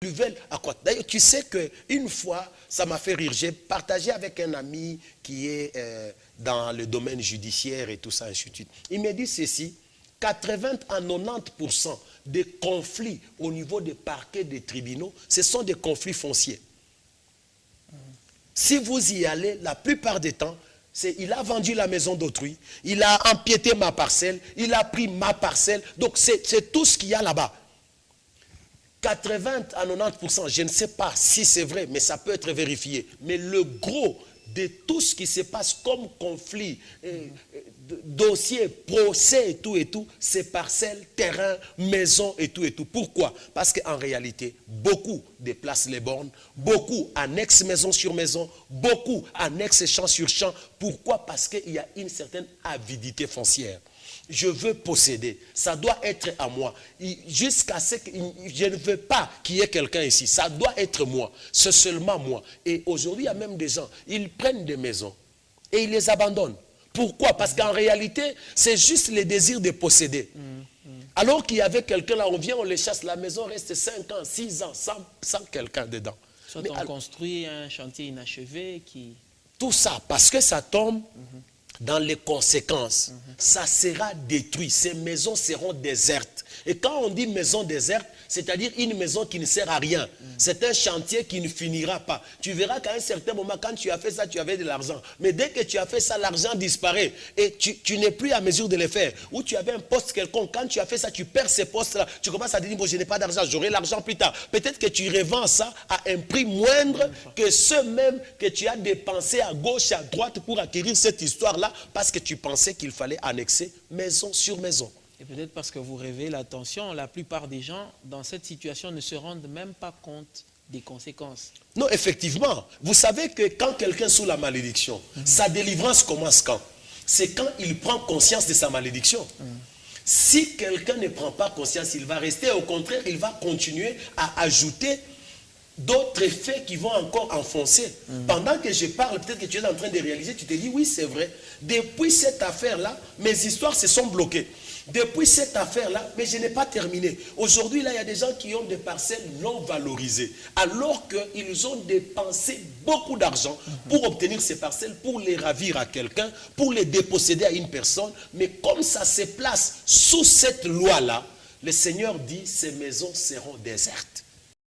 Nouvelle à quoi? D'ailleurs, tu sais qu'une fois, ça m'a fait rire. J'ai partagé avec un ami qui est dans le domaine judiciaire et tout ça, ainsi de suite. Il m'a dit ceci, 80 à 90% des conflits au niveau des parquets des tribunaux, ce sont des conflits fonciers. Si vous y allez, la plupart des temps, il a vendu la maison d'autrui, il a empiété ma parcelle, il a pris ma parcelle. Donc, c'est tout ce qu'il y a là-bas. 80 à 90%, je ne sais pas si c'est vrai, mais ça peut être vérifié. Mais le gros de tout ce qui se passe comme conflit, dossier, procès et tout, c'est parcelles, terrains, maisons et tout. Pourquoi? Parce qu'en réalité, beaucoup déplacent les bornes, beaucoup annexent maison sur maison, beaucoup annexent champ sur champ. Pourquoi? Parce qu'il y a une certaine avidité foncière. Je veux posséder, ça doit être à moi. Jusqu'à ce que je ne veux pas qu'il y ait quelqu'un ici, ça doit être moi, c'est seulement moi. Et aujourd'hui, il y a même des gens, ils prennent des maisons et ils les abandonnent. Pourquoi? Parce qu'en réalité, c'est juste le désir de posséder. Alors qu'il y avait quelqu'un là, on vient, on les chasse, la maison reste 5 ans, 6 ans, sans quelqu'un dedans. Soit on construit un chantier inachevé qui... Tout ça, parce que ça tombe... dans les conséquences, ça sera détruit. Ces maisons seront désertes. Et quand on dit maison déserte, c'est-à-dire une maison qui ne sert à rien. C'est un chantier qui ne finira pas. Tu verras qu'à un certain moment, quand tu as fait ça, tu avais de l'argent. Mais dès que tu as fait ça, l'argent disparaît. Et tu n'es plus à mesure de le faire. Ou tu avais un poste quelconque. Quand tu as fait ça, tu perds ces postes-là. Tu commences à te dire, bon, je n'ai pas d'argent, j'aurai l'argent plus tard. Peut-être que tu revends ça à un prix moindre que ceux même que tu as dépensé à gauche et à droite pour acquérir cette histoire-là, parce que tu pensais qu'il fallait annexer maison sur maison. Et peut-être parce que vous rêvez l'attention, la plupart des gens dans cette situation ne se rendent même pas compte des conséquences. Non, effectivement. Vous savez que quand quelqu'un est sous la malédiction, sa délivrance commence quand? C'est quand il prend conscience de sa malédiction. Si quelqu'un ne prend pas conscience, il va rester. Au contraire, il va continuer à ajouter d'autres faits qui vont encore enfoncer. Pendant que je parle, peut-être que tu es en train de réaliser, tu te dis, oui, c'est vrai. Depuis cette affaire-là, mes histoires se sont bloquées. Depuis cette affaire-là, mais je n'ai pas terminé. Aujourd'hui, là, il y a des gens qui ont des parcelles non valorisées, alors qu'ils ont dépensé beaucoup d'argent pour obtenir ces parcelles, pour les ravir à quelqu'un, pour les déposséder à une personne. Mais comme ça se place sous cette loi-là, le Seigneur dit, ces maisons seront désertes.